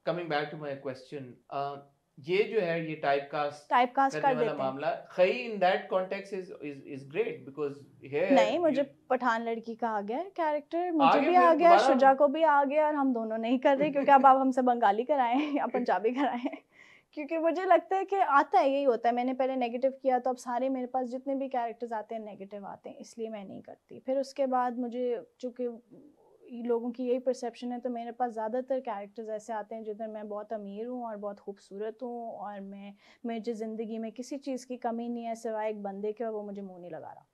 Coming back to my question, ये जो है ये टाइपकास्ट कर करने वाला देते हैं। मामला, खई in that context is great because here नहीं, मुझे पठान लड़की का आ गया कैरेक्टर, मुझे आगे भी फिर आ गया, दोबारा शुजा को भी आ गया, और हम दोनों नहीं कर रहे क्योंकि अब आप हमसे बंगाली कराएं या पंजाबी कराएं क्योंकि मुझे लगता है कि आता है, यही होता है। मैंने पहले नेगेटिव किया तो अब सारे मेरे पास जितने भी कैरेक्टर्स आते हैं नेगेटिव आते हैं, इसलिए मैं नहीं करती। फिर उसके बाद मुझे चूँकि लोगों की यही परसेप्शन है तो मेरे पास ज़्यादातर कैरेक्टर्स ऐसे आते हैं जिधर मैं बहुत अमीर हूँ और बहुत खूबसूरत हूँ और मुझे ज़िंदगी में किसी चीज़ की कमी नहीं है सिवाय एक बंदे के, और वो मुझे मुँह नहीं लगा रहा।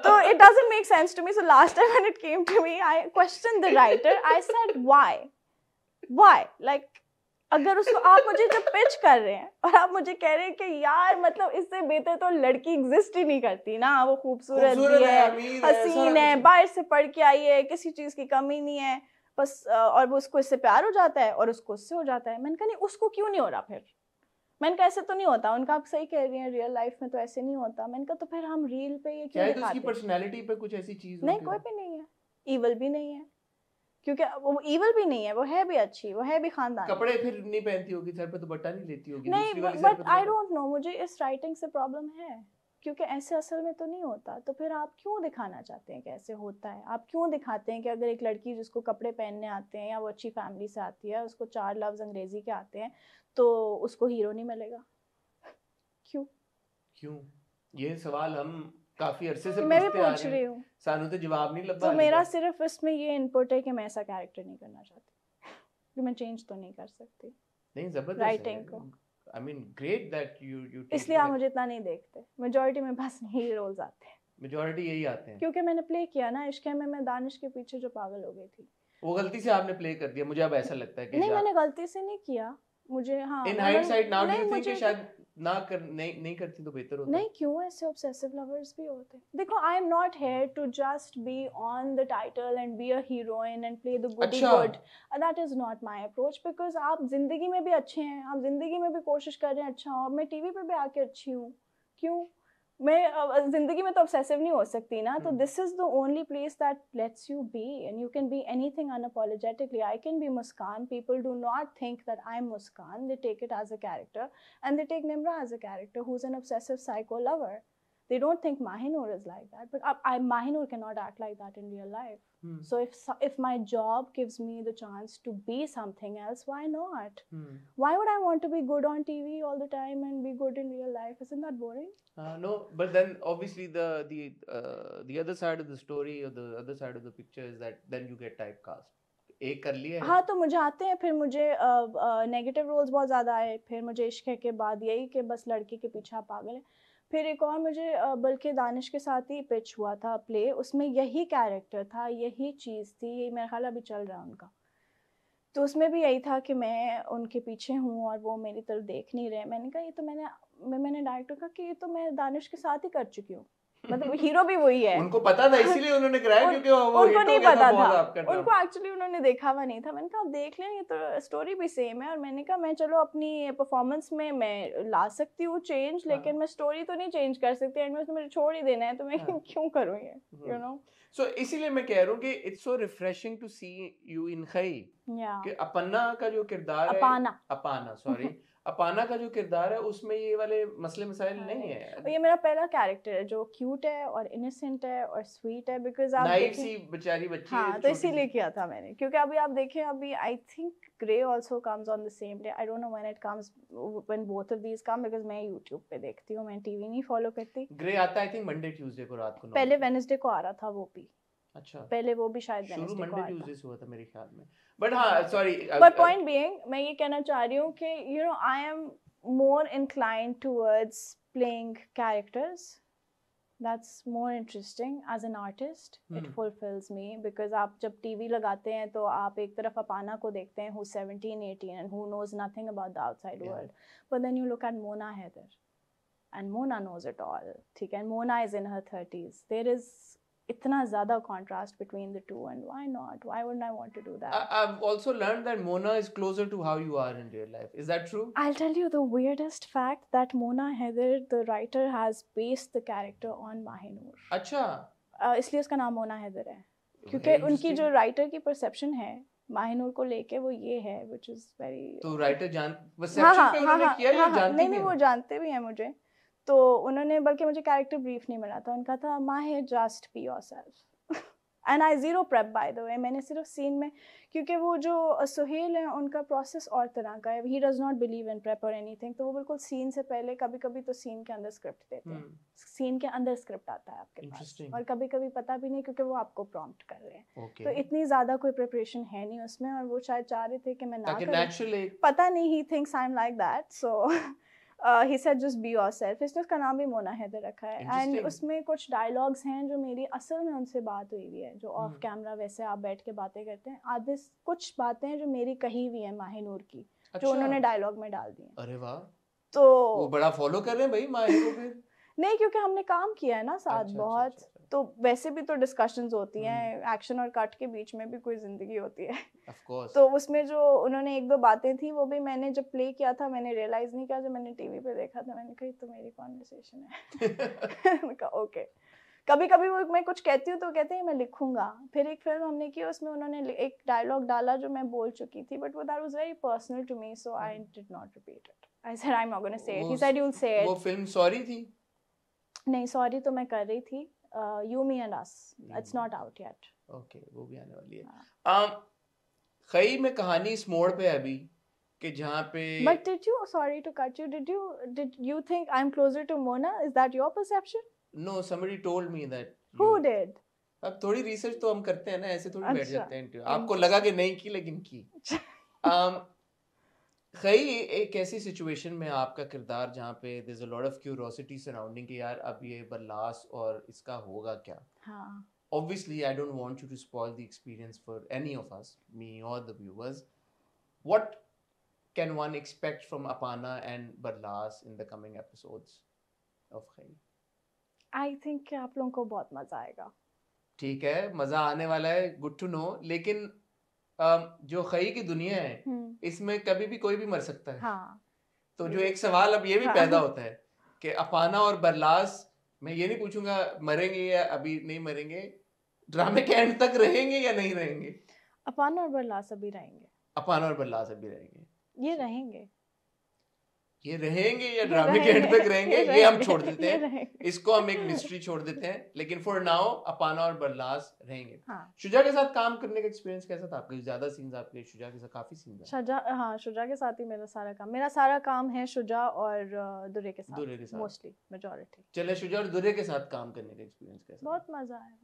So it doesn't make sense to me. So last time when it came to me, I questioned the writer. I said, why? Like, अगर उसको आप मुझे जब पिच कर रहे हैं और आप मुझे कह रहे हैं कि यार मतलब इससे बेहतर तो लड़की एग्जिस्ट ही नहीं करती ना, वो खूबसूरत भी है, हसीन है, बाहर से पढ़ के आई है, किसी चीज़ की कमी नहीं है बस, और वो उसको इससे प्यार हो जाता है और उसको उससे हो जाता है। मैंने कहा नहीं, उसको क्यों नहीं हो रहा फिर? मैंने कहा ऐसे तो नहीं होता। उनका आप सही कह रही हैं, रियल लाइफ में तो ऐसे नहीं होता। मैंने कहा तो फिर हम रील पे ये क्यों दिखाते हैं? उसकी पर्सनालिटी पे कुछ ऐसी चीज नहीं, कोई भी नहीं है, ईवल भी नहीं है, क्योंकि वो ईवल भी नहीं है, वो है भी अच्छी, वो है भी खानदानी। कपड़े फिर नहीं पहनती होगी, सर पे दुपट्टा नहीं लेती होगी, नहीं, दूसरी वाली बट आई डोंट नो, मुझे इस राइटिंग से प्रॉब्लम है क्योंकि ऐसे असल में तो नहीं होता। तो फिर आप क्यों दिखाना चाहते हैं कि ऐसे होता है? आप क्यों दिखाते हैं कि अगर एक लड़की जिसको कपड़े पहनने आते हैं या वो अच्छी फैमिली से आती है, उसको 4 लफ्ज़ अंग्रेजी के आते हैं, तो उसको हीरो नहीं मिलेगा? क्यों? ये सवाल हम काफी अरसे से मैं भी पूछते आ पूछ रहे रही हैं, हूँ। सानू तो जवाब नहीं लगा। तो मेरा सिर्फ इसमें ये इनपुट है कि मैं ऐसा कैरेक्टर नहीं करना चाहती, कि मैं चेंज तो नहीं कर सकती नहीं, जबरदस्त राइटिंग को। I mean great that you इसलिए आप मुझे इतना नहीं देखते, मेजॉरिटी में बस यही रोल्स आते हैं, मेजॉरिटी यही आते हैं क्योंकि मैंने प्ले किया ना इश्क है में, मैं दानिश के पीछे जो पागल हो गई थी। वो गलती से आपने प्ले कर दिया, मुझे अब ऐसा लगता है कि नहीं, मैंने गलती से नहीं किया, मुझे हाँ इन हाइंडसाइट नाउ डू नहीं, यू थिंक मुझे कि शायद नहीं करती तो बेहतर होता? नहीं, क्यों ऐसे ऑब्सेसिव लवर्स भी होते हैं? देखो, I am not here to just be on the title and be a heroine and play the goody good, that is not my approach. Because आप जिंदगी में भी अच्छे हैं, आप जिंदगी में भी कोशिश कर रहे हैं अच्छा हो। मैं टीवी पे भी आके अच्छी हूँ, क्यों? मैं जिंदगी में तो ऑब्सेसिव नहीं हो सकती ना। तो this is the only place that lets you be and you can be anything unapologetically. I can be Muskan, people do not think that I am Muskan, they take it as a character and they take Nimra as a character who's an obsessive psycho lover. They don't think Mahinur is like that, but Mahinur cannot act like that in real life. So if my job gives me the chance to be something else, why not? Why would I want to be good on TV all the time and be good in real life? Isn't that boring? No, but then obviously the other side of the story or the other side of the picture is that then you get typecast. एक कर लिया है। हाँ, तो मुझे आते हैं, फिर मुझे नेगेटिव रोल्स बहुत ज़्यादा आए, फिर मुझे इश्क है के बाद यही कि बस लड़की के पीछे आप पागल हैं। फिर एक और मुझे बल्कि दानिश के साथ ही पिच हुआ था प्ले, उसमें यही कैरेक्टर था, यही चीज़ थी, ये मेरा ख्याल अभी चल रहा है उनका। तो उसमें भी यही था कि मैं उनके पीछे हूँ और वो मेरी तरफ देख नहीं रहे। मैंने कहा ये तो मैंने डायरेक्टर कहा कि ये तो मैं दानिश के साथ ही कर चुकी हूँ, मतलब हीरो भी वही है। उनको पता था इसीलिए उन्होंने कराया, क्योंकि वो उनको नहीं पता था, उनको उनको एक्चुअली उन्होंने देखा हुआ नहीं था। मैंने कहा आप देख लें, ये तो स्टोरी भी सेम है। और मैंने कहा मैं चलो अपनी परफॉर्मेंस में मैं ला सकती हूँ चेंज, लेकिन मैं स्टोरी तो नहीं चेंज कर सकती, एंड में तो मुझे छोड़ ही देना है, तो मैं क्यों करूँ ये, यू नो। सो इसीलिए मैं कह रहा हूँ कि it's so refreshing to see you in खई, कि अपना का जो किरदार है, अपाना का जो किरदार है उसमें ये वाले मसले मसाइल नहीं है। और ये मेरा पहला कैरेक्टर है जो क्यूट है और इनोसेंट है और स्वीट है, बिकॉज आप सी बेचारी बच्ची है। हाँ, तो इसीलिए किया था मैंने, क्योंकि अभी आप देखें, अभी I think grey also comes on the same day. I don't know when it comes, when both of these come, because मैं यूट्यूब पे देखती हूँ, मैं टीवी नहीं फॉलो करती। ग्रे आता है आई थिंक मंडे ट्यूसडे को रात को 9। पहले वेडनेसडे को आ रहा था वो भी। अच्छा, पहले वो भी शायद शुरू वेडनेसडे को मंडे आता ट्यूसडे से हुआ था मेरे ख्याल में। बट हाँ, सॉरी, बट पॉइंट बीइंग, मैं ये कहना चाह रही हूँ कि you know I am more inclined towards playing characters. That's more interesting as an artist. It fulfills me because आप जब TV लगाते हैं तो आप एक तरफ अपाना को देखते हैं who's 17, 18 and who knows nothing about the outside world. But then you look at Mona Haider and Mona knows it all. ठीक है, and Mona is in her 30s. There is इतना ज़्यादा contrast between the two, and why not? Why wouldn't I want to do that? I've also learned that Mona is closer to how you are in real life. Is that true? I'll tell you the weirdest fact that Mona Haider, the writer, has based the character on Mahinur. अच्छा। इसलिए उसका नाम मोना हैदर है, क्योंकि उनकी जो writer की perception है माहिनूर को लेके वो ये है व्हिच इज वेरी। तो राइटर परसेप्शन पे उन्होंने किया या जानते नहीं, वो जानते भी हैं मुझे, तो उन्होंने बल्कि मुझे कैरेक्टर ब्रीफ नहीं मिला था, उनका था माहिर just be yourself and I zero prep by the way. मैंने सिर्फ सीन में, क्योंकि वो जो सुहेल है उनका प्रोसेस और तरह का है, he does not believe in prep और एनीथिंग, तो वो बिल्कुल सीन से पहले कभी कभी तो सीन के अंदर स्क्रिप्ट देते हैं, सीन के अंदर स्क्रिप्ट आता है आपके पास, और कभी कभी पता भी नहीं क्योंकि वो आपको प्रॉम्प्ट कर रहे हैं। तो इतनी ज़्यादा कोई प्रिपरेशन है नहीं उसमें, और वो शायद चाह रहे थे कि मैं ना करूं, पता नहीं, he thinks I am like that, so he said just be yourself। इसने उसका नाम भी मोना हैदर रखा है, एंड उसमें कुछ डायलॉग्स हैं जो मेरी असल में उनसे बात हुई हुई है, जो ऑफ कैमरा वैसे आप बैठ के बातें करते हैं, आधे कुछ बातें हैं जो मेरी कही हुई है माहिनूर की, जो उन्होंने डायलॉग में डाल दी हैं। अरे वाह, तो वो बड़ा फॉलो कर रहे हैं भाई माहिनूर को फिर। नहीं, क्योंकि हमने काम किया है ना साथ बहुत, तो वैसे भी तो डिस्कशंस होती हैं, एक्शन और कट के बीच में भी कोई जिंदगी होती है ऑफ कोर्स। तो उसमें जो उन्होंने एक दो बातें थी वो भी मैंने जब प्ले किया था मैंने रियलाइज नहीं किया, जब मैंने टीवी पे देखा था मैंने कहा तो मेरी कॉन्वर्सेशन है मैंने कहा ओके। कभी कभी वो मैं कुछ कहती हूँ तो कहते हैं मैं लिखूंगा। फिर एक फिल्म हमने की, उसमें उन्होंने एक डायलॉग डाला जो मैं बोल चुकी थी, बट वो that was very personal to me, so I did not repeat it. I said I am not gonna say it, he said you will say it. वो फिल्म सॉरी थी? नहीं, सॉरी तो मैं कर रही थी, you me and us, it's not out yet. Okay, वो भी आने वाली है। खई में कहानी इस मोड़ पे है अभी कि जहाँ पे, but did you, sorry to cut you, did you think I am closer to Mona? Is that your perception? No, somebody told me that। Who did? अब थोड़ी रिसर्च तो हम करते हैं ना, ऐसे थोड़ी बैठ जाते हैं। आपको लगा कि नहीं की, लेकिन की। खई एक ऐसी सिचुएशन में आपका किरदार जहाँ पे there is a lot of curiosity surrounding कि यार अब ये बरलास और इसका होगा क्या। हाँ। Obviously, I don't want you to spoil the experience for any of us, me or the viewers. What can one expect from Apana and Barlas in the coming episodes of Khayi? I think कि आप लोगों को बहुत मजा आएगा। ठीक है, मजा आने वाला है, good to know। लेकिन जो खई की दुनिया है इसमें कभी भी कोई भी मर सकता है। हाँ। तो जो एक सवाल अब ये भी पैदा होता है कि अपाना और बरलास, मैं ये नहीं पूछूंगा मरेंगे या अभी नहीं मरेंगे, ड्रामे के एंड तक रहेंगे या नहीं रहेंगे? अपाना और बरलास अभी रहेंगे। अपाना और बरलास अभी रहेंगे। ये रहेंगे या ड्रामे के एंड तक रहेंगे, ये हम छोड़ देते हैं, इसको हम एक मिस्ट्री छोड़ देते हैं। लेकिन फॉर नाउ अपाना और बरलास रहेंगे। हाँ। शुजा के साथ काम करने का एक्सपीरियंस कैसा था आपका? ज्यादा सीन्स आपके शुजा के साथ? काफी सीन्स हैं। शुजा के साथ ही मेरा सारा काम है, शुजा और दुर्रे के साथ मोस्टली, मेजॉरिटी। चले, शुजा और दुर्रे के साथ काम करने का एक्सपीरियंस कैसा? बहुत मजा आया।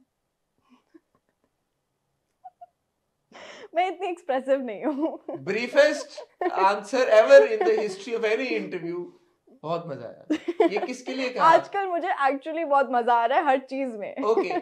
मैं इतनी एक्सप्रेसिव नहीं हूँ। Briefest answer ever in the history of any interview. बहुत मजा आया। ये किसके लिए कहा? आजकल मुझे एक्चुअली बहुत मजा आ रहा है हर चीज में। ओके।